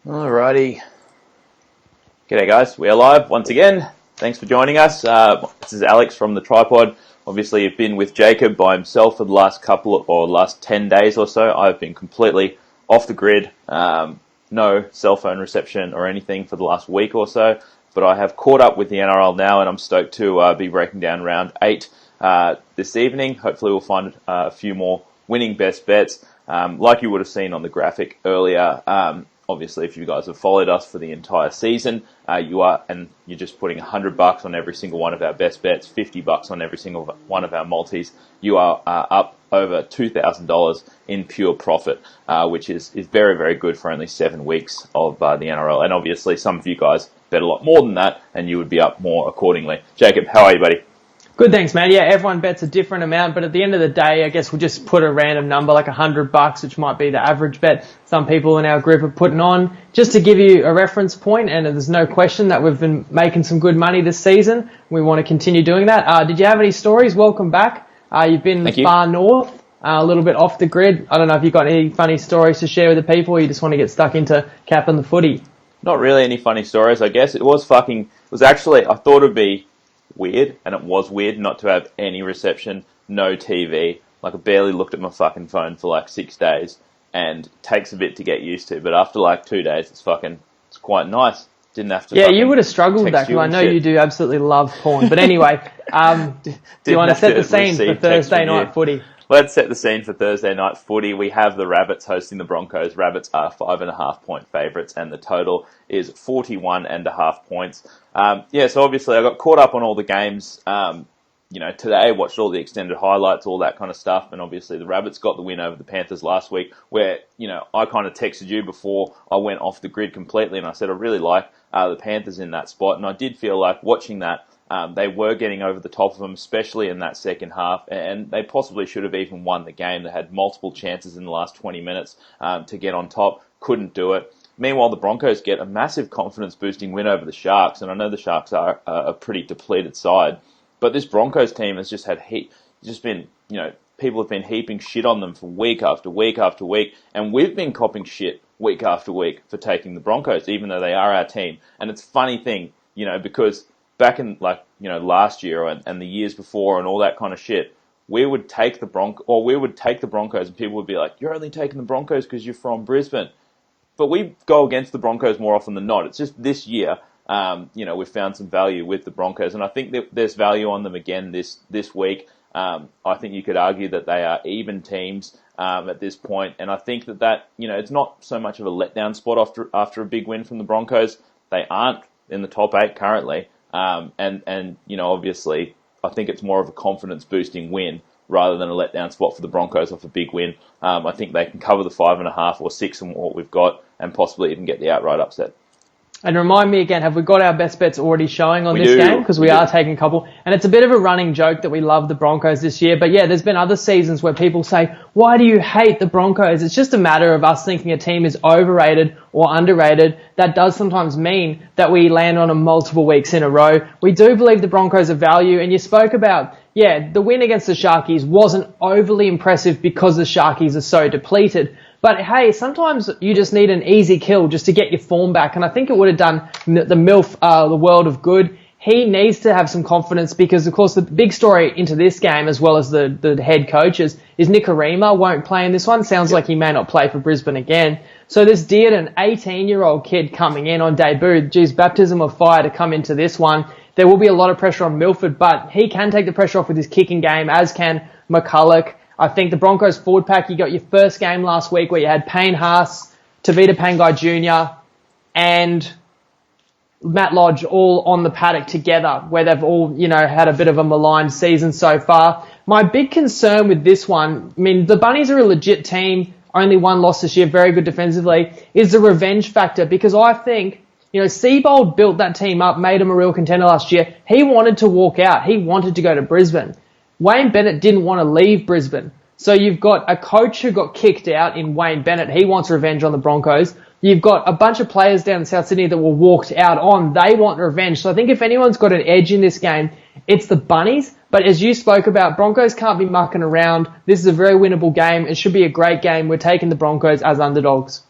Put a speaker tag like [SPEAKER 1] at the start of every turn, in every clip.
[SPEAKER 1] Alrighty. G'day guys, we are live once again. Thanks for joining us. This is Alex from the Tripod. Obviously you've been with Jacob by himself for the last last 10 days or so. I've been completely off the grid. No cell phone reception or anything for the last week or so. But I have caught up with the NRL now and I'm stoked to be breaking down round 8 this evening. Hopefully we'll find a few more winning best bets. Like you would have seen on the graphic earlier, obviously, if you guys have followed us for the entire season, you're just putting $100 on every single one of our best bets, $50 on every single one of our multis. You are up over $2,000 in pure profit, which is very, very good for only 7 weeks of the NRL. And obviously, some of you guys bet a lot more than that, and you would be up more accordingly. Jacob, how are you, buddy?
[SPEAKER 2] Good, thanks, man. Yeah, everyone bets a different amount, but at the end of the day, I guess we'll just put a random number like $100, which might be the average bet some people in our group are putting on, just to give you a reference point. And there's no question that we've been making some good money this season. We want to continue doing that. Did you have any stories? Welcome back. You've been far north, a little bit off the grid. I don't know if you've got any funny stories to share with the people, or you just want to get stuck into capping the footy.
[SPEAKER 1] Not really any funny stories, I guess. I thought it'd be weird, and it was weird not to have any reception, no TV. Like, I barely looked at my fucking phone for like 6 days, and it takes a bit to get used to, but after like 2 days, it's quite nice. Didn't have to.
[SPEAKER 2] Yeah, you would have struggled with that, because I know you do absolutely love porn. But anyway, do you want to set the scene for Thursday night footy?
[SPEAKER 1] Let's set the scene for Thursday night footy. We have the Rabbits hosting the Broncos. Rabbits are 5.5 point favourites, and the total is 41.5 points. So obviously I got caught up on all the games. Today, watched all the extended highlights, all that kind of stuff, and obviously the Rabbits got the win over the Panthers last week, where, I kind of texted you before I went off the grid completely, and I said I really like the Panthers in that spot, and I did feel like watching that, they were getting over the top of them, especially in that second half, and they possibly should have even won the game. They had multiple chances in the last 20 minutes to get on top, couldn't do it. Meanwhile, the Broncos get a massive confidence-boosting win over the Sharks, and I know the Sharks are a pretty depleted side, but this Broncos team has just had people have been heaping shit on them for week after week after week, and we've been copping shit week after week for taking the Broncos, even though they are our team. And it's a funny thing, because back in last year and the years before and all that kind of shit, we would take the Broncos, and people would be like, "You're only taking the Broncos because you're from Brisbane." But we go against the Broncos more often than not. It's just this year, we've found some value with the Broncos, and I think that there's value on them again this week. I think you could argue that they are even teams at this point, and I think that it's not so much of a letdown spot after a big win from the Broncos. They aren't in the top 8 currently, obviously I think it's more of a confidence boosting win rather than a letdown spot for the Broncos off a big win. I think they can cover the 5.5 or 6 and what we've got, and possibly even get the outright upset.
[SPEAKER 2] And remind me again, have we got our best bets already showing on this game? Because we are taking a couple. And it's a bit of a running joke that we love the Broncos this year. But yeah, there's been other seasons where people say, "Why do you hate the Broncos?" It's just a matter of us thinking a team is overrated or underrated. That does sometimes mean that we land on them multiple weeks in a row. We do believe the Broncos are value. And you spoke about, the win against the Sharkies wasn't overly impressive because the Sharkies are so depleted. But hey, sometimes you just need an easy kill just to get your form back. And I think it would have done the MILF the world of good. He needs to have some confidence because, of course, the big story into this game, as well as the head coaches, is Nikorima won't play in this one. Sounds like he may not play for Brisbane again. So this Dearden, 18-year-old kid coming in on debut, baptism of fire to come into this one. There will be a lot of pressure on Milford, but he can take the pressure off with his kicking game, as can McCulloch. I think the Broncos forward pack, you got your first game last week where you had Payne Haas, Tavita Pangai Jr. and Matt Lodge all on the paddock together, where they've all, had a bit of a maligned season so far. My big concern with this one, the Bunnies are a legit team, only one loss this year, very good defensively, is the revenge factor, because I think, Seabold built that team up, made him a real contender last year. He wanted to walk out. He wanted to go to Brisbane. Wayne Bennett didn't want to leave Brisbane. So you've got a coach who got kicked out in Wayne Bennett. He wants revenge on the Broncos. You've got a bunch of players down in South Sydney that were walked out on. They want revenge. So I think if anyone's got an edge in this game, it's the Bunnies. But as you spoke about, Broncos can't be mucking around. This is a very winnable game. It should be a great game. We're taking the Broncos as underdogs.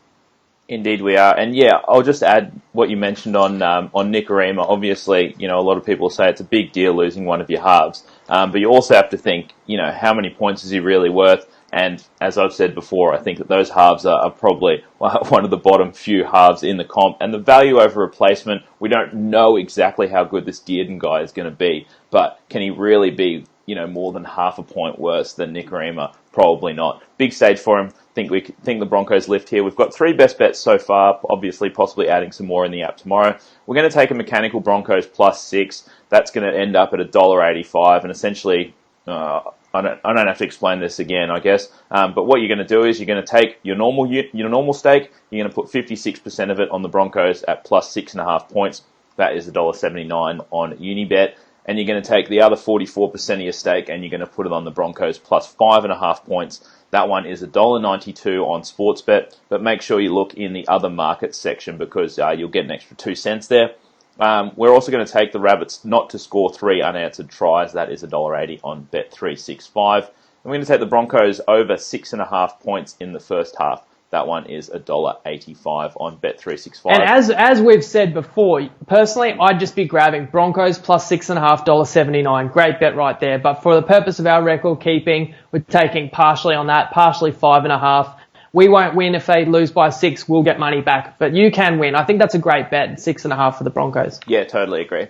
[SPEAKER 1] Indeed we are. And yeah, I'll just add what you mentioned on Nicarima. Obviously, a lot of people say it's a big deal losing one of your halves. But you also have to think, how many points is he really worth? And as I've said before, I think that those halves are probably one of the bottom few halves in the comp. And the value over replacement, we don't know exactly how good this Dearden guy is going to be. But can he really be, more than half a point worse than Nicarima? Probably not. Big stage for him. Think the Broncos lift here. We've got 3 best bets so far, obviously possibly adding some more in the app tomorrow. We're going to take a mechanical Broncos +6. That's going to end up at $1.85, and essentially, I don't have to explain this again, I guess. But what you're going to do is you're going to take your normal stake. You're going to put 56% of it on the Broncos at +6.5 points. That is $1.79 on Unibet. And you're going to take the other 44% of your stake and you're going to put it on the Broncos +5.5 points. That one is $1.92 on Sportsbet, but make sure you look in the other markets section because you'll get an extra 2 cents there. We're also going to take the Rabbits not to score 3 unanswered tries. That is $1.80 on Bet365. And we're going to take the Broncos over 6.5 points in the first half. That one is $1.85 on Bet365.
[SPEAKER 2] And as we've said before, personally, I'd just be grabbing Broncos +6.5, $1.79. Great bet right there. But for the purpose of our record keeping, we're taking partially on that, partially 5.5. We won't win if they lose by 6. We'll get money back. But you can win. I think that's a great bet, 6.5 for the Broncos.
[SPEAKER 1] Yeah, totally agree.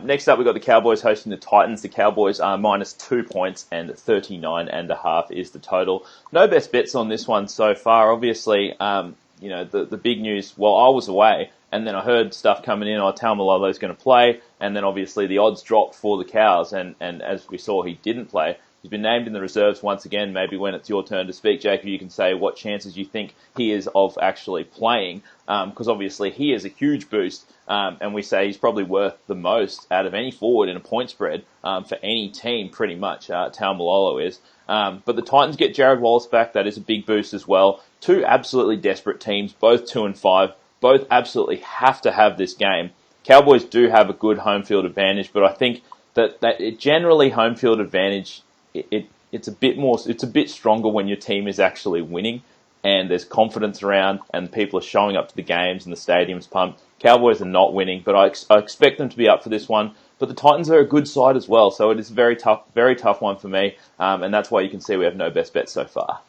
[SPEAKER 1] Next up, we've got the Cowboys hosting the Titans. The Cowboys are -2 points and 39.5 is the total. No best bets on this one so far. Obviously, the big news, well, I was away, and then I heard stuff coming in, Taumalolo's going to play, and then obviously the odds dropped for the Cows, and as we saw, he didn't play. He's been named in the reserves once again. Maybe when it's your turn to speak, Jacob, you can say what chances you think he is of actually playing, because obviously he is a huge boost, and we say he's probably worth the most out of any forward in a point spread for any team, pretty much. Taumalolo is. But the Titans get Jared Wallace back. That is a big boost as well. 2 absolutely desperate teams, both 2-5, both absolutely have to have this game. Cowboys do have a good home field advantage, but I think that it generally home field advantage, it's a bit stronger when your team is actually winning and there's confidence around and people are showing up to the games and the stadium's pumped. Cowboys are not winning, but I expect them to be up for this one. But the Titans are a good side as well, so it is a very tough one for me, and that's why you can see we have no best bets so far.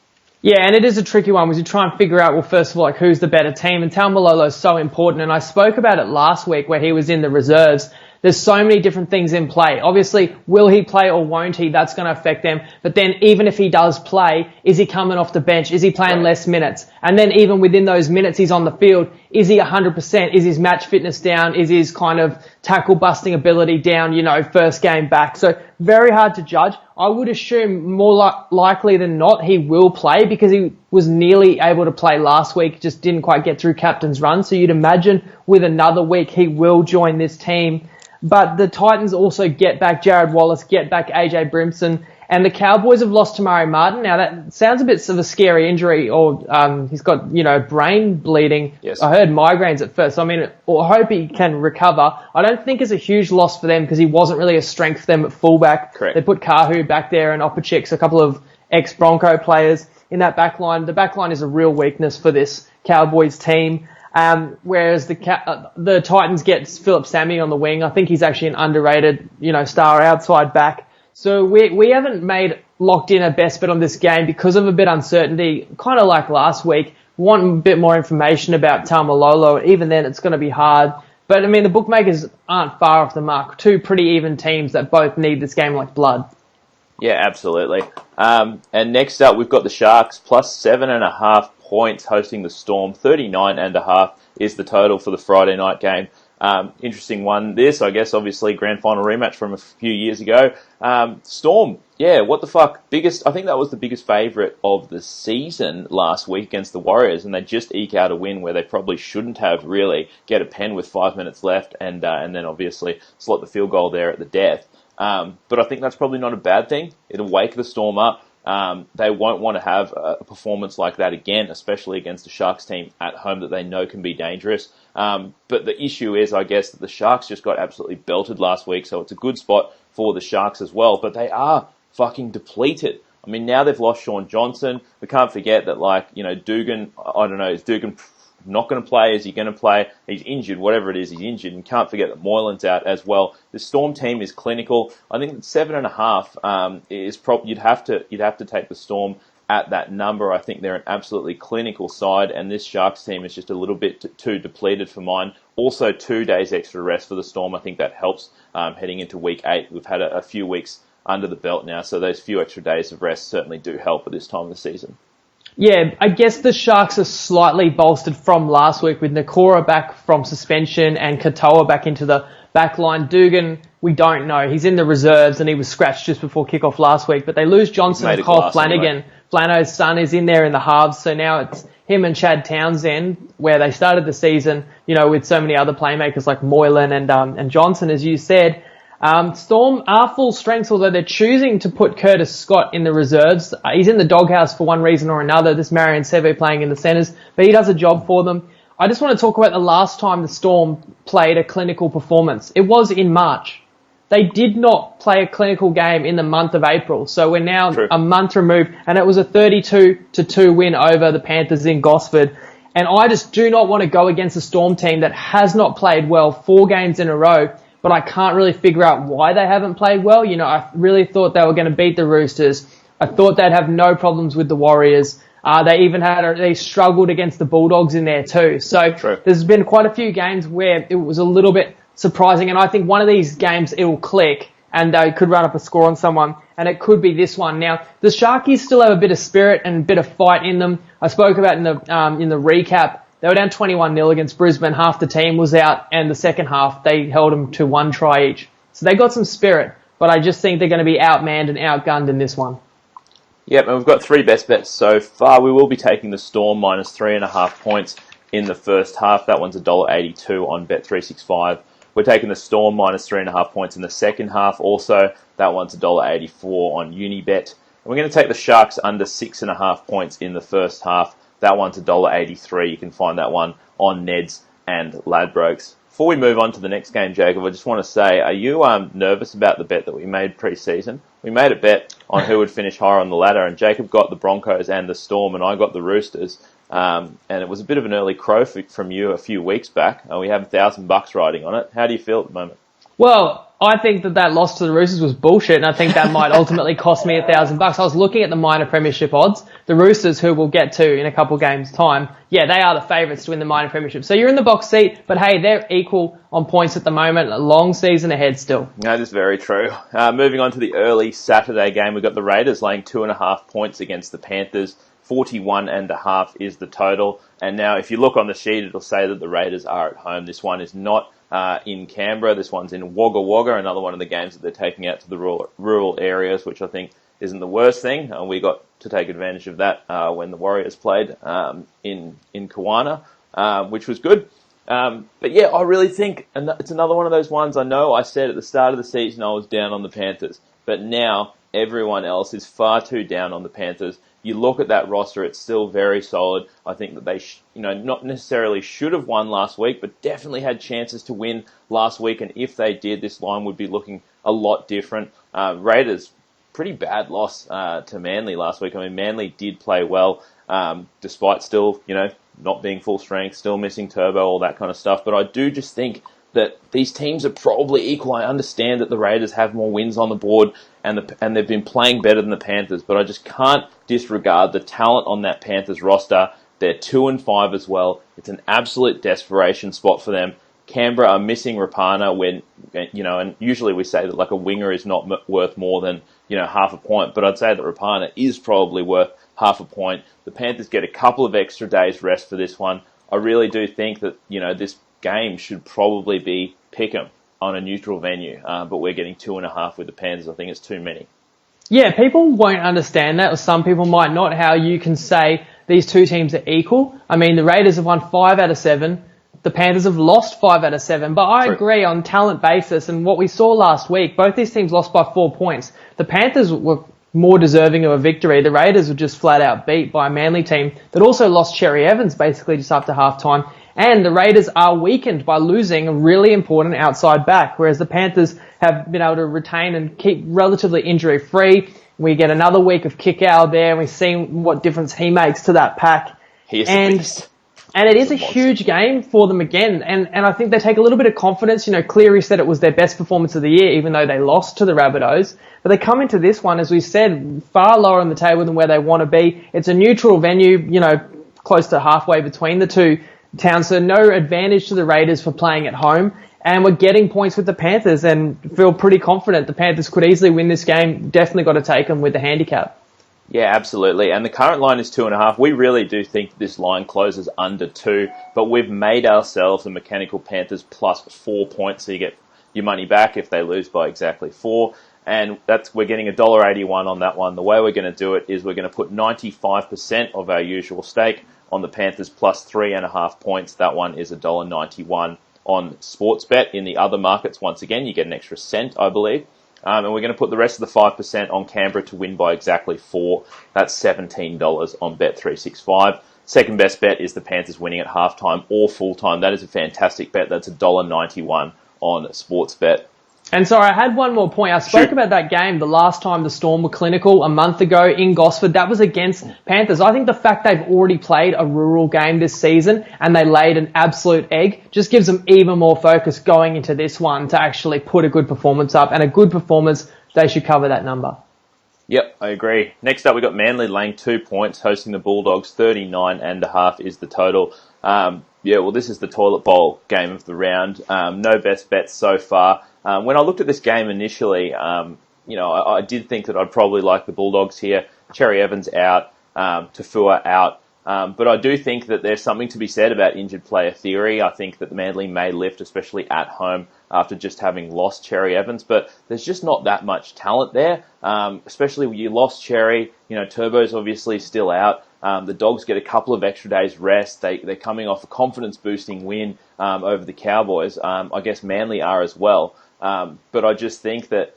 [SPEAKER 2] Yeah, and it is a tricky one because you try and figure out, well, first of all, who's the better team, and Taumalolo is so important, and I spoke about it last week where he was in the reserves. There's so many different things in play. Obviously, will he play or won't he? That's going to affect them. But then even if he does play, is he coming off the bench? Is he playing less minutes? And then even within those minutes he's on the field, is he 100%? Is his match fitness down? Is his kind of tackle busting ability down, first game back? So very hard to judge. I would assume more likely than not he will play because he was nearly able to play last week, just didn't quite get through captain's run. So you'd imagine with another week he will join this team. But the Titans also get back Jared Wallace, get back AJ Brimson, and the Cowboys have lost Tamari Martin. Now that sounds a bit of a scary injury, or he's got, brain bleeding.
[SPEAKER 1] Yes.
[SPEAKER 2] I heard migraines at first. I hope he can recover. I don't think it's a huge loss for them because he wasn't really a strength for them at fullback.
[SPEAKER 1] Correct.
[SPEAKER 2] They put Kahu back there and Opachic's, a couple of ex-Bronco players in that back line. The back line is a real weakness for this Cowboys team. Whereas the Titans get Philip Sammy on the wing. I think he's actually an underrated, star outside back. So we haven't locked in a best bet on this game because of a bit of uncertainty, kind of like last week. Want a bit more information about Taumalolo. Even then, it's going to be hard. But, the bookmakers aren't far off the mark. 2 pretty even teams that both need this game like blood.
[SPEAKER 1] Yeah, absolutely. And next up, we've got the Sharks +7.5 points hosting the Storm. 39.5 is the total for the Friday night game. Interesting one. This, I guess, obviously grand final rematch from a few years ago. Storm, yeah, what the fuck? I think that was the biggest favourite of the season last week against the Warriors, and they just eke out a win where they probably shouldn't have really. Get a pen with 5 minutes left, and then obviously slot the field goal there at the death. But I think that's probably not a bad thing. It'll wake the Storm up. They won't want to have a performance like that again, especially against a Sharks team at home that they know can be dangerous. But the issue is, I guess, that the Sharks just got absolutely belted last week, so it's a good spot for the Sharks as well. But they are fucking depleted. Now they've lost Sean Johnson. We can't forget that, Dugan, I don't know, is Dugan not going to play? Is he going to play? He's injured, whatever it is, he's injured. And can't forget that Moylan's out as well. The Storm team is clinical. I think that 7.5 is you'd have to take the Storm at that number. I think they're an absolutely clinical side, and this Sharks team is just a little bit too depleted for mine. Also, 2 days extra rest for the Storm. I think that helps heading into week 8. We've had a few weeks under the belt now, so those few extra days of rest certainly do help at this time of the season.
[SPEAKER 2] Yeah, I guess the Sharks are slightly bolstered from last week with Nakora back from suspension and Katoa back into the back line. Dugan, we don't know. He's in the reserves and he was scratched just before kickoff last week, but they lose Johnson and Cole Flanagan. Anyway. Flano's son is in there in the halves, so now it's him and Chad Townsend, where they started the season, with so many other playmakers like Moylan and Johnson, as you said. Storm are full strength, although they're choosing to put Curtis Scott in the reserves. He's in the doghouse for one reason or another. This Marion Seve playing in the centres, but he does a job for them. I just want to talk about the last time the Storm played a clinical performance. It was in March. They did not play a clinical game in the month of April, so we're now a month removed, and it was a 32-2 win over the Panthers in Gosford. And I just do not want to go against a Storm team that has not played well 4 games in a row, but I can't really figure out why they haven't played well. I really thought they were going to beat the Roosters. I thought they'd have no problems with the Warriors. They struggled against the Bulldogs in there too. So there's been quite a few games where it was a little bit surprising, and I think one of these games it'll click and they could run up a score on someone, and it could be this one. Now, the Sharkies still have a bit of spirit and a bit of fight in them. I spoke about in the recap, they were down 21-0 against Brisbane. Half the team was out, and the second half they held them to 1 try each. So they got some spirit, but I just think they're going to be outmanned and outgunned in this one.
[SPEAKER 1] Yep, and we've got 3 best bets so far. We will be taking the Storm minus 3.5 points in the first half. That one's $1.82 on Bet365. We're taking the Storm minus 3.5 points in the second half. Also, that one's $1.84 on Unibet. And we're going to take the Sharks under 6.5 points in the first half. That one's $1.83. You can find that one on Neds and Ladbrokes. Before we move on to the next game, Jacob, I just want to say, are you nervous about the bet that we made pre-season? We made a bet on who would finish higher on the ladder, and Jacob got the Broncos and the Storm, and I got the Roosters. And it was a bit of an early crow from you a few weeks back. We have $1,000 riding on it. How do you feel at the moment?
[SPEAKER 2] Well, I think that loss to the Roosters was bullshit, and I think that might ultimately cost me $1,000. I was looking at the minor premiership odds. The Roosters, who we'll get to in a couple of games' time, they are the favourites to win the minor premiership. So you're in the box seat, but hey, they're equal on points at the moment. A long season ahead still.
[SPEAKER 1] That is very true. Moving on to the early Saturday game, we've got the Raiders laying 2.5 points against the Panthers. 41.5 is the total. And now, if you look on the sheet, it'll say that the Raiders are at home. This one is not in Canberra. This one's in Wagga Wagga, another one of the games that they're taking out to the rural areas, which I think isn't the worst thing. We got to take advantage of that when the Warriors played in Kawana, which was good. But yeah, I really think, and it's another one of those ones. I know I said at the start of the season I was down on the Panthers, but now everyone else is far too down on the Panthers. You look at that roster, it's still very solid. I think that they, not necessarily should have won last week, but definitely had chances to win last week. And if they did, this line would be looking a lot different. Raiders, pretty bad loss to Manly last week. I mean, Manly did play well, despite still, not being full strength, still missing Turbo, all that kind of stuff. But I do just think that these teams are probably equal. I understand that the Raiders have more wins on the board and they've been playing better than the Panthers, but I just can't disregard the talent on that Panthers roster. They're 2-5 as well. It's an absolute desperation spot for them. Canberra are missing Rapana when, and usually we say that like a winger is not worth more than, half a point, but I'd say that Rapana is probably worth half a point. The Panthers get a couple of extra days rest for this one. I really do think that, this game should probably be pick'em on a neutral venue, but we're getting 2.5 with the Panthers. I think it's too many.
[SPEAKER 2] Yeah, people won't understand that, or some people might not, how you can say these two teams are equal. I mean, the Raiders have won 5 out of 7. The Panthers have lost 5 out of 7. But I agree on talent basis, and what we saw last week, both these teams lost by 4 points. The Panthers were more deserving of a victory. The Raiders were just flat out beat by a Manly team that also lost Cherry Evans basically just after half-time. And the Raiders are weakened by losing a really important outside back, whereas the Panthers have been able to retain and keep relatively injury-free. We get another week of Kick out there, and we've seen what difference he makes to that pack.
[SPEAKER 1] He is a beast.
[SPEAKER 2] And it is a huge game for them again. And I think they take a little bit of confidence. Cleary said it was their best performance of the year, even though they lost to the Rabbitohs. But they come into this one, as we said, far lower on the table than where they want to be. It's a neutral venue, close to halfway between the two towns. So no advantage to the Raiders for playing at home. And we're getting points with the Panthers and feel pretty confident the Panthers could easily win this game. Definitely got to take them with the handicap.
[SPEAKER 1] Yeah, absolutely. And the current line is 2.5. We really do think this line closes under 2, but we've made ourselves a mechanical Panthers plus 4 points, so you get your money back if they lose by exactly 4. And we're getting $1.81 on that one. The way we're going to do it is we're going to put 95% of our usual stake on the Panthers plus 3.5 points. That one is $1.91 on Sportsbet. In the other markets, once again, you get an extra cent, I believe. And we're going to put the rest of the 5% on Canberra to win by exactly 4. That's $17 on Bet365. Second best bet is the Panthers winning at halftime or full time. That is a fantastic bet. That's $1.91 on Sportsbet.
[SPEAKER 2] And sorry, I had one more point. I spoke about that game the last time the Storm were clinical a month ago in Gosford. That was against Panthers. I think the fact they've already played a rural game this season and they laid an absolute egg just gives them even more focus going into this one to actually put a good performance up. And a good performance, they should cover that number.
[SPEAKER 1] Yep, I agree. Next up, we've got Manly laying 2 points, hosting the Bulldogs. 39.5 is the total. This is the toilet bowl game of the round. No best bets so far. When I looked at this game initially, I did think that I'd probably like the Bulldogs here. Cherry Evans out, Tafua out. But I do think that there's something to be said about injured player theory. I think that Manly may lift, especially at home, after just having lost Cherry Evans. But there's just not that much talent there, especially when you lost Cherry. Turbo's obviously still out. The Dogs get a couple of extra days rest. They're coming off a confidence-boosting win over the Cowboys. I guess Manly are as well. But I just think that,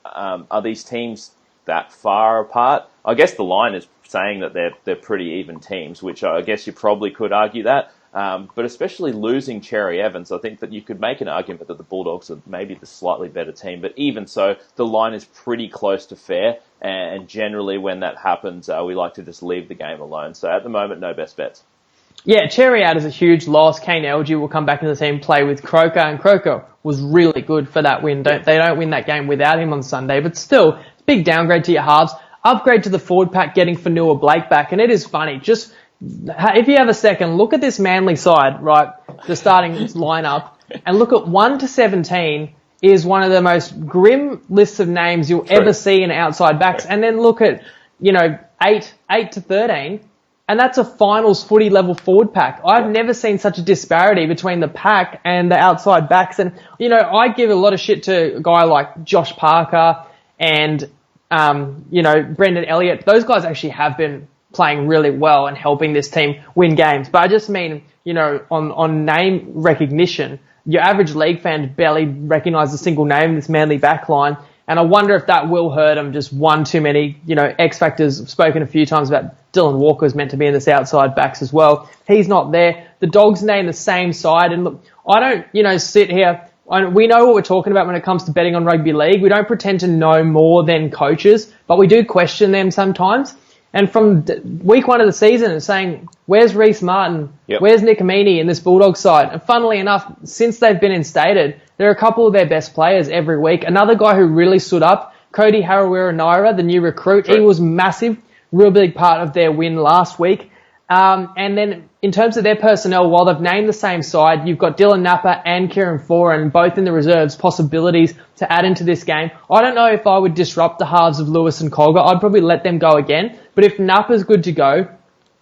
[SPEAKER 1] are these teams that far apart? I guess the line is saying that they're pretty even teams, which I guess you probably could argue that. But especially losing Cherry Evans, I think that you could make an argument that the Bulldogs are maybe the slightly better team. But even so, the line is pretty close to fair. And generally when that happens, we like to just leave the game alone. So at the moment, no best bets.
[SPEAKER 2] Yeah, Cherry out is a huge loss. Kane Elgee will come back into the team, play with Croker, and Croker was really good for that win. They don't win that game without him on Sunday, but still, it's a big downgrade to your halves. Upgrade to the forward pack, getting Fanua Blake back, and it is funny. Just if you have a second, look at this Manly side, right? The starting lineup, and look at 1 to 17 is one of the most grim lists of names you'll ever see in outside backs, and then look at 8 to 13. And that's a finals footy level forward pack. I've never seen such a disparity between the pack and the outside backs. And, I give a lot of shit to a guy like Josh Parker and, Brendan Elliott. Those guys actually have been playing really well and helping this team win games. But I just mean, on name recognition, your average league fan barely recognises a single name in this Manly back line. And I wonder if that will hurt them. Just one too many, X factors. I've spoken a few times about Dylan Walker's meant to be in this outside backs as well. He's not there. The Dogs name the same side. And look, I don't, sit here. We know what we're talking about when it comes to betting on rugby league. We don't pretend to know more than coaches, but we do question them sometimes. And from week 1 of the season, it's saying, where's Reece Martin? Yep. Where's Nick Amini in this Bulldogs side? And funnily enough, since they've been instated, there are a couple of their best players every week. Another guy who really stood up, Cody Harawira-Naira, the new recruit. He was massive, real big part of their win last week. And then in terms of their personnel, while they've named the same side, you've got Dylan Napa and Kieran Foran, both in the reserves, possibilities to add into this game. I don't know if I would disrupt the halves of Lewis and Colgar. I'd probably let them go again. But if Napa's good to go,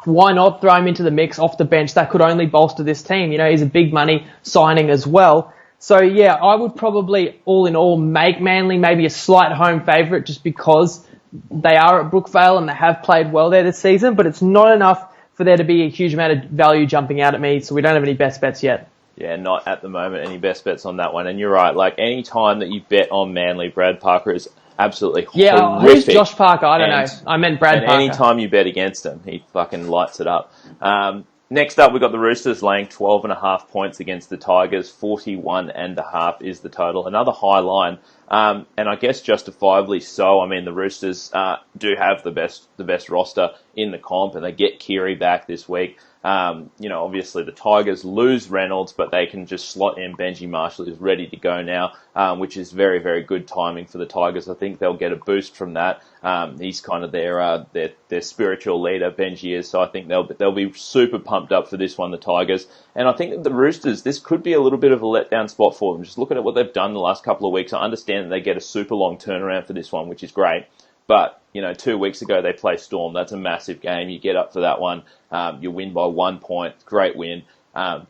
[SPEAKER 2] why not throw him into the mix off the bench? That could only bolster this team. He's a big money signing as well. So, yeah, I would probably, all in all, make Manly maybe a slight home favourite just because they are at Brookvale and they have played well there this season, but it's not enough for there to be a huge amount of value jumping out at me, so we don't have any best bets yet.
[SPEAKER 1] Yeah, not at the moment, any best bets on that one. And you're right, like any time that you bet on Manly, Brad Parker is absolutely horrific.
[SPEAKER 2] Yeah, who's Josh Parker? I don't know. I meant Brad Parker.
[SPEAKER 1] And any time you bet against him, he fucking lights it up. Next up, we've got the Roosters laying 12.5 points against the Tigers. 41.5 is the total. Another high line. And I guess justifiably so. I mean, the Roosters do have the best roster in the comp, and they get Keary back this week. Obviously the Tigers lose Reynolds, but they can just slot in Benji Marshall, who's ready to go now, which is very, very good timing for the Tigers. I think they'll get a boost from that. He's kind of their spiritual leader, Benji is, so I think they'll be super pumped up for this one, the Tigers. And I think that the Roosters, this could be a little bit of a letdown spot for them. Just looking at what they've done the last couple of weeks, I understand that they get a super long turnaround for this one, which is great. But, 2 weeks ago they play Storm. That's a massive game. You get up for that one. You win by 1 point. Great win.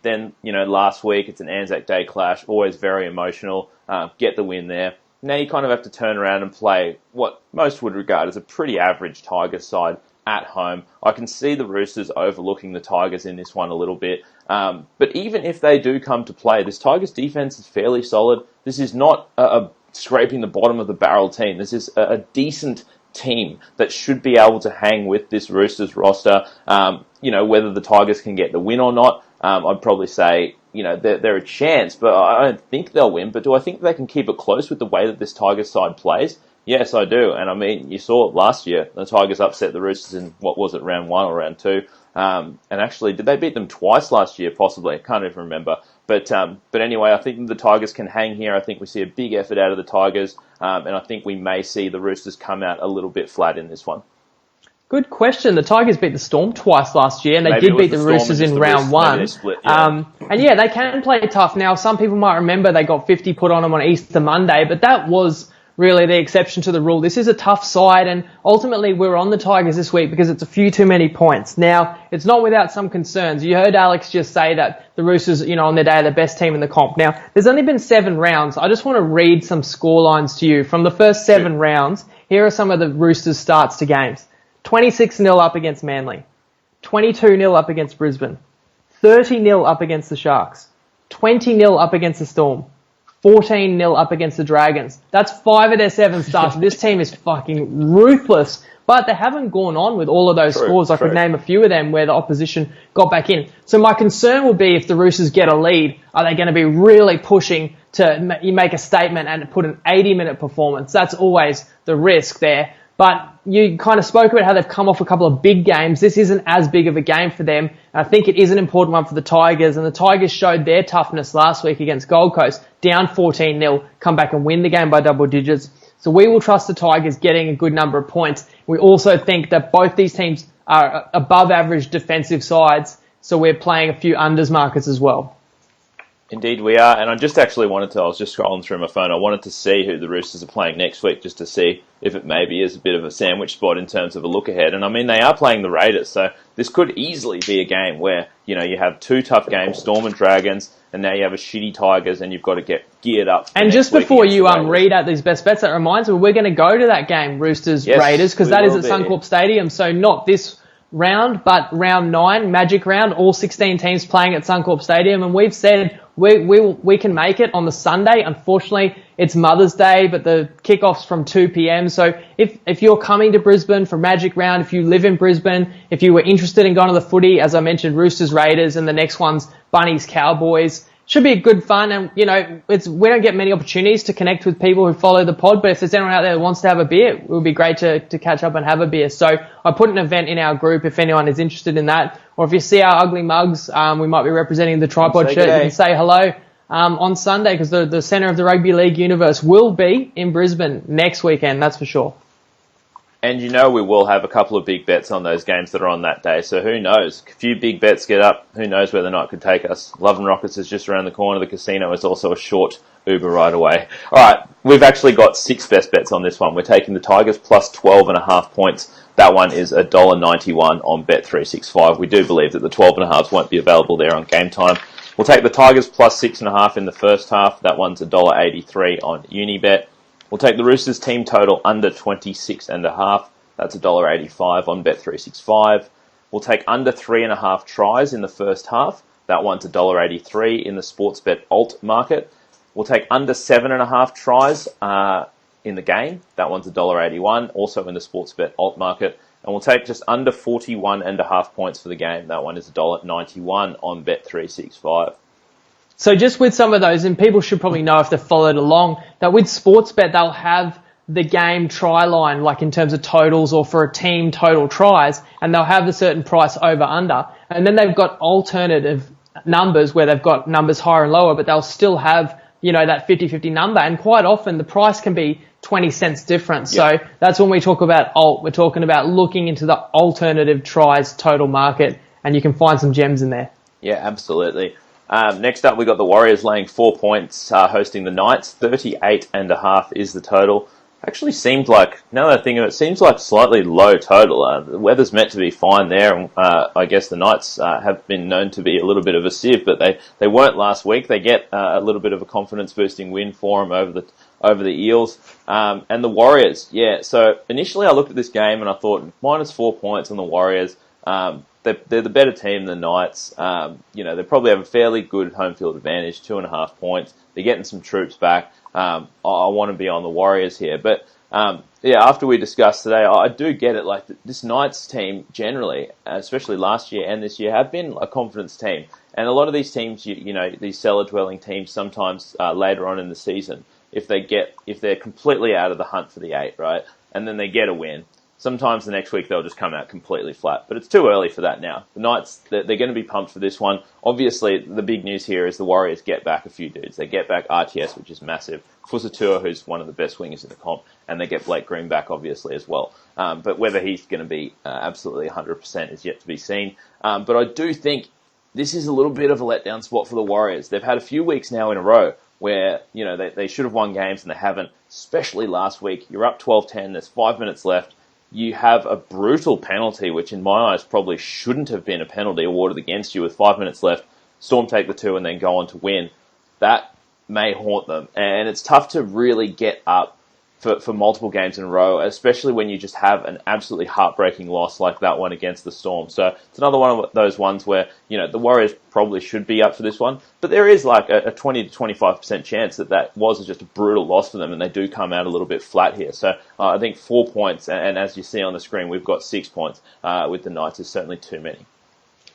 [SPEAKER 1] Then, last week it's an Anzac Day clash. Always very emotional. Get the win there. Now you kind of have to turn around and play what most would regard as a pretty average Tigers side at home. I can see the Roosters overlooking the Tigers in this one a little bit. But even if they do come to play, this Tigers defense is fairly solid. This is not a scraping the bottom of the barrel team. This is a decent team that should be able to hang with this Roosters roster. Whether the Tigers can get the win or not, I'd probably say, they're a chance, but I don't think they'll win. But do I think they can keep it close with the way that this Tigers side plays? Yes, I do. And I mean, you saw it last year. The Tigers upset the Roosters in, round 1 or round 2? And actually, did they beat them twice last year? Possibly. I can't even remember. But anyway, I think the Tigers can hang here. I think we see a big effort out of the Tigers. And I think we may see the Roosters come out a little bit flat in this one.
[SPEAKER 2] Good question. The Tigers beat the Storm twice last year, and they did beat the Roosters in round 1.
[SPEAKER 1] Split, yeah.
[SPEAKER 2] They can play tough. Now, some people might remember they got 50 put on them on Easter Monday, but that was really the exception to the rule. This is a tough side, and ultimately we're on the Tigers this week because it's a few too many points. Now, it's not without some concerns. You heard Alex just say that the Roosters, on their day, are the best team in the comp. Now, there's only been 7 rounds. I just want to read some score lines to you. From the first 7 rounds, here are some of the Roosters' starts to games. 26-0 up against Manly. 22-0 up against Brisbane. 30-0 up against the Sharks. 20-0 up against the Storm. 14-0 up against the Dragons. That's 5 of their 7 starts. This team is fucking ruthless. But they haven't gone on with all of those scores. I could name a few of them where the opposition got back in. So my concern will be if the Roosters get a lead, are they going to be really pushing to make a statement and put an 80-minute performance? That's always the risk there. But you kind of spoke about how they've come off a couple of big games. This isn't as big of a game for them. And I think it is an important one for the Tigers. And the Tigers showed their toughness last week against Gold Coast, down 14-0, come back and win the game by double digits. So we will trust the Tigers getting a good number of points. We also think that both these teams are above average defensive sides. So we're playing a few unders markets as well.
[SPEAKER 1] Indeed we are, and I just actually I was just scrolling through my phone, I wanted to see who the Roosters are playing next week just to see if it maybe is a bit of a sandwich spot in terms of a look ahead. And I mean, they are playing the Raiders, so this could easily be a game where, you have 2 tough games, Storm and Dragons, and now you have a shitty Tigers, and you've got to get geared up.
[SPEAKER 2] And just before you read out these best bets, that reminds me, we're going to go to that game, Roosters-Raiders, because that is at Suncorp Stadium, so not this round, but round 9, Magic Round, all 16 teams playing at Suncorp Stadium, and we've said we can make it on the Sunday. Unfortunately, it's Mother's Day, but the kickoff's from 2 p.m. So if you're coming to Brisbane for Magic Round, if you live in Brisbane, if you were interested in going to the footy, as I mentioned, Roosters, Raiders, and the next one's Bunnies, Cowboys, should be a good fun. And, we don't get many opportunities to connect with people who follow the pod, but if there's anyone out there that wants to have a beer, it would be great to catch up and have a beer. So I put an event in our group if anyone is interested in that. Or if you see our ugly mugs, we might be representing the Tripod shirt. You can say hello on Sunday, because the centre of the rugby league universe will be in Brisbane next weekend, that's for sure.
[SPEAKER 1] And we will have a couple of big bets on those games that are on that day. So who knows? A few big bets get up. Who knows where the night could take us? Love and Rockets is just around the corner. The casino is also a short Uber ride away. All right, we've actually got 6 best bets on this one. We're taking the Tigers plus 12.5 points. That one is $1.91 on Bet365. We do believe that the 12.5s won't be available there on game time. We'll take the Tigers plus 6.5 in the first half. That one's $1.83 on Unibet. We'll take the Roosters team total under 26.5. That's $1.85 on Bet365. We'll take under 3.5 tries in the first half. That one's $1.83 in the Sportsbet alt market. We'll take under 7.5 tries in the game. That one's $1.81, also in the Sportsbet alt market. And we'll take just under 41.5 points for the game. That one is $1.91 on Bet365. So
[SPEAKER 2] just with some of those, and people should probably know if they've followed along, that with Sportsbet, they'll have the game try line, like in terms of totals or for a team total tries, and they'll have a certain price over under. And then they've got alternative numbers where they've got numbers higher and lower, but they'll still have, that 50-50 number. And quite often the price can be 20 cents difference.
[SPEAKER 1] Yeah.
[SPEAKER 2] So that's when we talk about alt. We're talking about looking into the alternative tries total market, and you can find some gems in there.
[SPEAKER 1] Yeah, absolutely. Next up, we got the Warriors laying 4 points, hosting the Knights. 38.5 is the total. Actually seemed like, now that I think of it, seems like slightly low total. The weather's meant to be fine there, and I guess the Knights have been known to be a little bit of a sieve, but they weren't last week. They get a little bit of a confidence-boosting win for them over the Eels. And the Warriors, yeah. So initially I looked at this game and I thought, minus 4 points on the Warriors. They're the better team than the Knights. They probably have a fairly good home field advantage, 2.5 points. They're getting some troops back. I want to be on the Warriors here. But, after we discussed today, I do get it. Like, this Knights team generally, especially last year and this year, have been a confidence team. And a lot of these teams, these cellar-dwelling teams, sometimes later on in the season, if they're completely out of the hunt for the 8, right, and then they get a win, sometimes the next week they'll just come out completely flat. But it's too early for that now. The Knights, they're going to be pumped for this one. Obviously, the big news here is the Warriors get back a few dudes. They get back RTS, which is massive. Fusatua, who's one of the best wingers in the comp. And they get Blake Green back, obviously, as well. But whether he's going to be absolutely 100% is yet to be seen. But I do think this is a little bit of a letdown spot for the Warriors. They've had a few weeks now in a row where, they should have won games and they haven't, especially last week. You're up 12-10, there's 5 minutes left. You have a brutal penalty, which in my eyes probably shouldn't have been a penalty awarded against you with 5 minutes left. Storm take the 2 and then go on to win. That may haunt them. And it's tough to really get up for multiple games in a row, especially when you just have an absolutely heartbreaking loss like that one against the Storm. So it's another one of those ones where, the Warriors probably should be up for this one. But there is like a 20 to 25% chance that was just a brutal loss for them and they do come out a little bit flat here. So I think 4 points, and as you see on the screen, we've got 6 points with the Knights is certainly too many.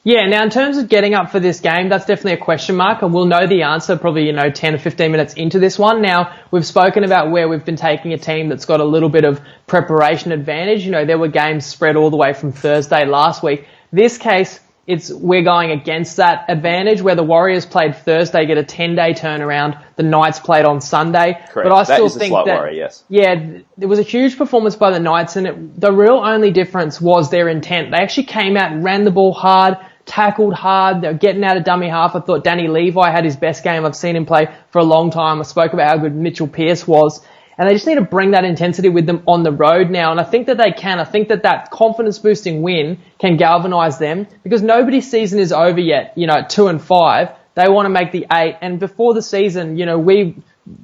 [SPEAKER 2] Yeah, now in terms of getting up for this game, that's definitely a question mark, and we'll know the answer probably, 10 or 15 minutes into this one. Now, we've spoken about where we've been taking a team that's got a little bit of preparation advantage. There were games spread all the way from Thursday last week. This case, we're going against that advantage where the Warriors played Thursday, get a 10-day turnaround. The Knights played on Sunday.
[SPEAKER 1] Correct.
[SPEAKER 2] But I still
[SPEAKER 1] that is
[SPEAKER 2] think
[SPEAKER 1] a slight
[SPEAKER 2] that,
[SPEAKER 1] worry, yes.
[SPEAKER 2] Yeah, there was a huge performance by the Knights, and the real only difference was their intent. They actually came out and ran the ball hard, tackled hard. They were getting out of dummy half. I thought Danny Levi had his best game. I've seen him play for a long time. I spoke about how good Mitchell Pearce was. And they just need to bring that intensity with them on the road now. And I think that they can. I think that confidence-boosting win can galvanise them because nobody's season is over yet, at 2-5. They want to make the 8. And before the season, we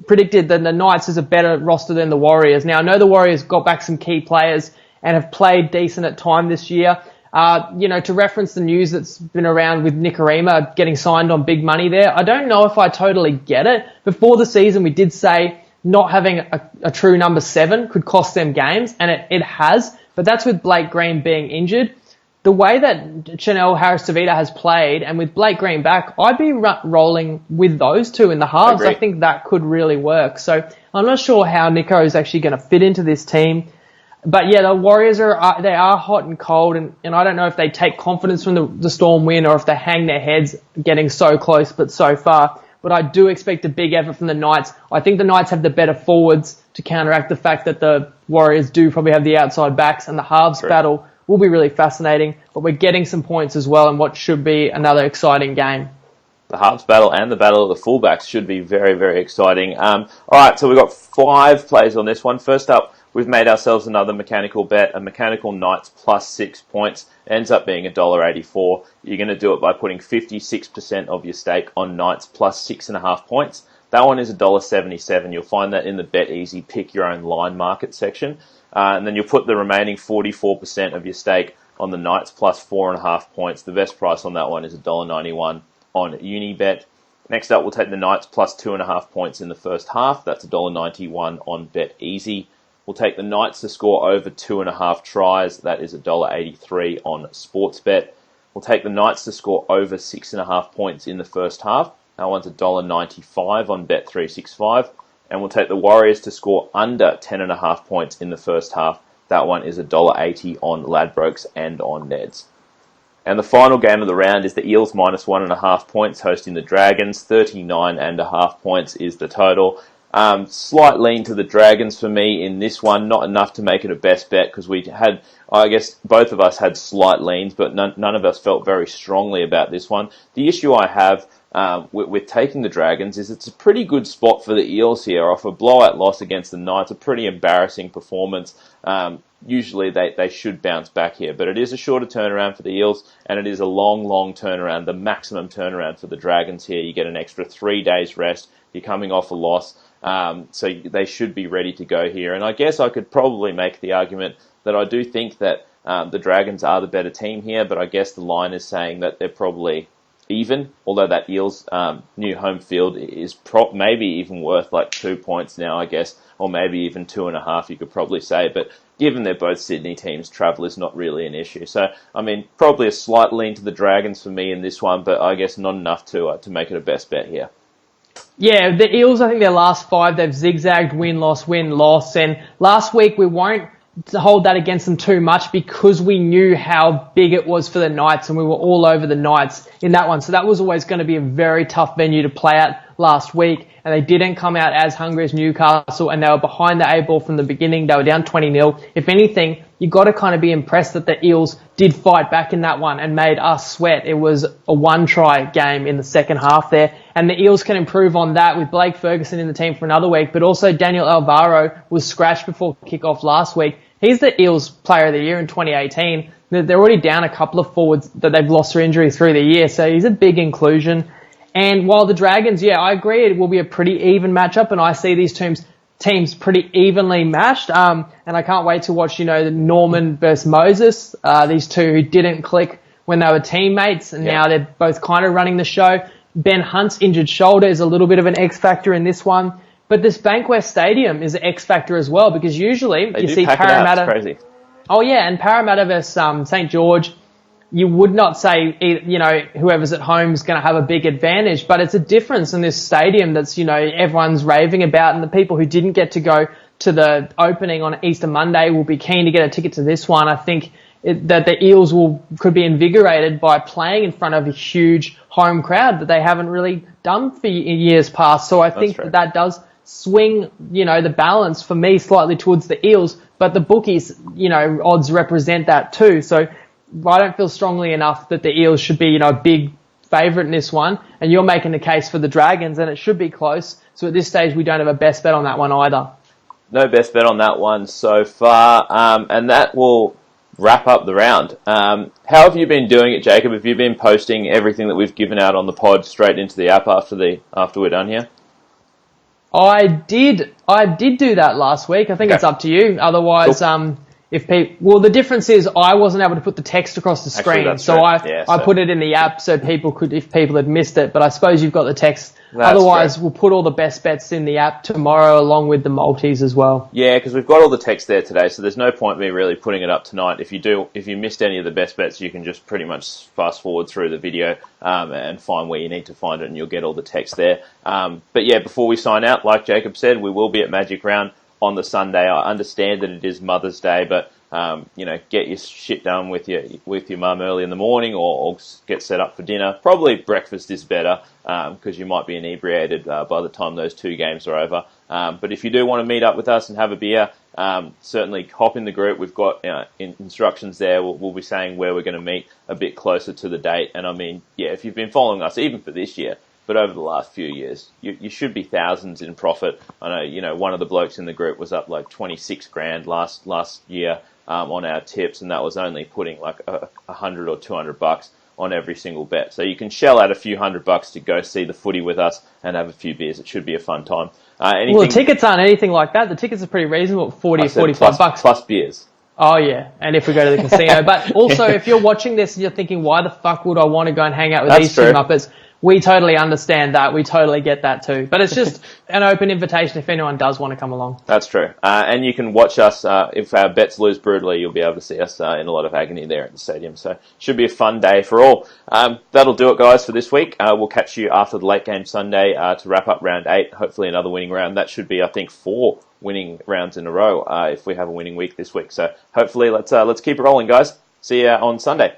[SPEAKER 2] predicted that the Knights is a better roster than the Warriors. Now, I know the Warriors got back some key players and have played decent at time this year. To reference the news that's been around with Nicarima getting signed on big money there, I don't know if I totally get it. Before the season, we did say not having a true number 7 could cost them games, and it has, but that's with Blake Green being injured. The way that Chanel Harris-Tavita has played, and with Blake Green back, I'd be rolling with those two in the halves. I think that could really work. So I'm not sure how Nico is actually going to fit into this team. But yeah, the Warriors are hot and cold, and I don't know if they take confidence from the Storm win or if they hang their heads getting so close but so far. But I do expect a big effort from the Knights. I think the Knights have the better forwards to counteract the fact that the Warriors do probably have the outside backs, and the halves battle will be really fascinating. But we're getting some points as well in what should be another exciting game.
[SPEAKER 1] The halves battle and the battle of the fullbacks should be very, very exciting. All right, so we've got 5 plays on this one. First up, we've made ourselves another mechanical bet, a mechanical Knights plus 6 points. It ends up being $1.84. You're going to do it by putting 56% of your stake on Knights plus 6.5 points. That one is $1.77. You'll find that in the Bet Easy Pick Your Own Line Market section. And then you'll put the remaining 44% of your stake on the Knights plus 4.5 points. The best price on that one is $1.91 on Unibet. Next up, we'll take the Knights plus 2.5 points in the first half. That's $1.91 on Bet Easy. We'll take the Knights to score over 2.5 tries. That is $1.83 on Sportsbet. We'll take the Knights to score over 6.5 points in the first half. That one's $1.95 on Bet365. and we'll take the Warriors to score under 10.5 points in the first half. That one is $1.80 on Ladbrokes and on Neds. And the final game of the round is the Eels -1.5 points hosting the Dragons. 39.5 points is the total. Slight lean to the Dragons for me in this one. Not enough to make it a best bet because we had, I guess, both of us had slight leans, but none of us felt very strongly about this one. The issue I have with taking the Dragons is it's a pretty good spot for the Eels here. Off a blowout loss against the Knights, a pretty embarrassing performance. Usually they should bounce back here, but it is a shorter turnaround for the Eels, and it is a long turnaround, the maximum turnaround for the Dragons here. You get an extra 3 days rest. You're coming off a loss, so they should be ready to go here. And I guess I could probably make the argument that I do think that the Dragons are the better team here, but I guess the line is saying that they're probably even, although that Eels new home field is maybe even worth like 2 points now, I guess, or maybe even 2.5, you could probably say. But given they're both Sydney teams, travel is not really an issue. So, I mean, probably a slight lean to the Dragons for me in this one, but I guess not enough to make it a best bet here.
[SPEAKER 2] Yeah, the Eels, I think their last 5, they've zigzagged win, loss. And last week we won't hold that against them too much because we knew how big it was for the Knights and we were all over the Knights in that one. So that was always going to be a very tough venue to play at last week. And they didn't come out as hungry as Newcastle, and they were behind the 8 ball from the beginning. They were down 20-0. If anything, you got to kind of be impressed that the Eels did fight back in that one and made us sweat. It was a 1-try game in the second half there. And the Eels can improve on that with Blake Ferguson in the team for another week. But also Daniel Alvaro was scratched before kickoff last week. He's the Eels Player of the Year in 2018. They're already down a couple of forwards that they've lost through injury through the year. So he's a big inclusion. And while the Dragons, yeah, I agree, it will be a pretty even matchup, and I see these teams pretty evenly matched. And I can't wait to watch, the Norman versus Moses, these two who didn't click when they were teammates, and now they're both kind of running the show. Ben Hunt's injured shoulder is a little bit of an X factor in this one, but this Bankwest Stadium is an X factor as well, because usually you see Parramatta.
[SPEAKER 1] It's crazy.
[SPEAKER 2] Oh yeah, and Parramatta versus St. George. You would not say, whoever's at home is going to have a big advantage, but it's a difference in this stadium that's, everyone's raving about, and the people who didn't get to go to the opening on Easter Monday will be keen to get a ticket to this one. I think that the Eels could be invigorated by playing in front of a huge home crowd that they haven't really done for years past. So I think that does swing, the balance for me slightly towards the Eels, but the bookies, odds represent that too. So I don't feel strongly enough that the Eels should be, a big favourite in this one. And you're making the case for the Dragons, and it should be close. So at this stage, we don't have a best bet on that one either.
[SPEAKER 1] No best bet on that one so far. And that will wrap up the round. How have you been doing it, Jacob? Have you been posting everything that we've given out on the pod straight into the app after we're done here?
[SPEAKER 2] I did do that last week. I think it's up to you. Otherwise, cool. The difference is I wasn't able to put the text across the screen, I put it in the app so people could, if people had missed it. But I suppose you've got the text. Otherwise, we'll put all the best bets in the app tomorrow along with the multis as well. Yeah,
[SPEAKER 1] because we've got all the text there today, so there's no point me really putting it up tonight. If you missed any of the best bets, you can just pretty much fast forward through the video and find where you need to find it, and you'll get all the text there. But yeah, before we sign out, like Jacob said, we will be at Magic Round on the Sunday. I understand that it is Mother's Day, but get your shit done with your mum early in the morning, or get set up for dinner. Probably breakfast is better because you might be inebriated by the time those 2 games are over. But if you do want to meet up with us and have a beer, certainly hop in the group. We've got instructions there. We'll be saying where we're going to meet a bit closer to the date. And I mean, if you've been following us, even for this year, but over the last few years, you should be thousands in profit. I know, one of the blokes in the group was up like 26 grand last year on our tips, and that was only putting like $100 or $200 on every single bet. So you can shell out a few $100 to go see the footy with us and have a few beers. It should be a fun time.
[SPEAKER 2] Well, the tickets aren't anything like that. The tickets are pretty reasonable, 40 or 45 bucks.
[SPEAKER 1] Plus beers.
[SPEAKER 2] Oh, yeah. And if we go to the casino. But also, if you're watching this and you're thinking, why the fuck would I want to go and hang out with these two Muppets? we totally understand that. We totally get that too. But it's just an open invitation if anyone does want to come along.
[SPEAKER 1] That's true. And you can watch us, if our bets lose brutally, you'll be able to see us in a lot of agony there at the stadium. So should be a fun day for all. That'll do it, guys, for this week. We'll catch you after the late game Sunday to wrap up round 8. Hopefully another winning round. That should be, I think, 4 winning rounds in a row if we have a winning week this week. So hopefully let's keep it rolling, guys. See you on Sunday.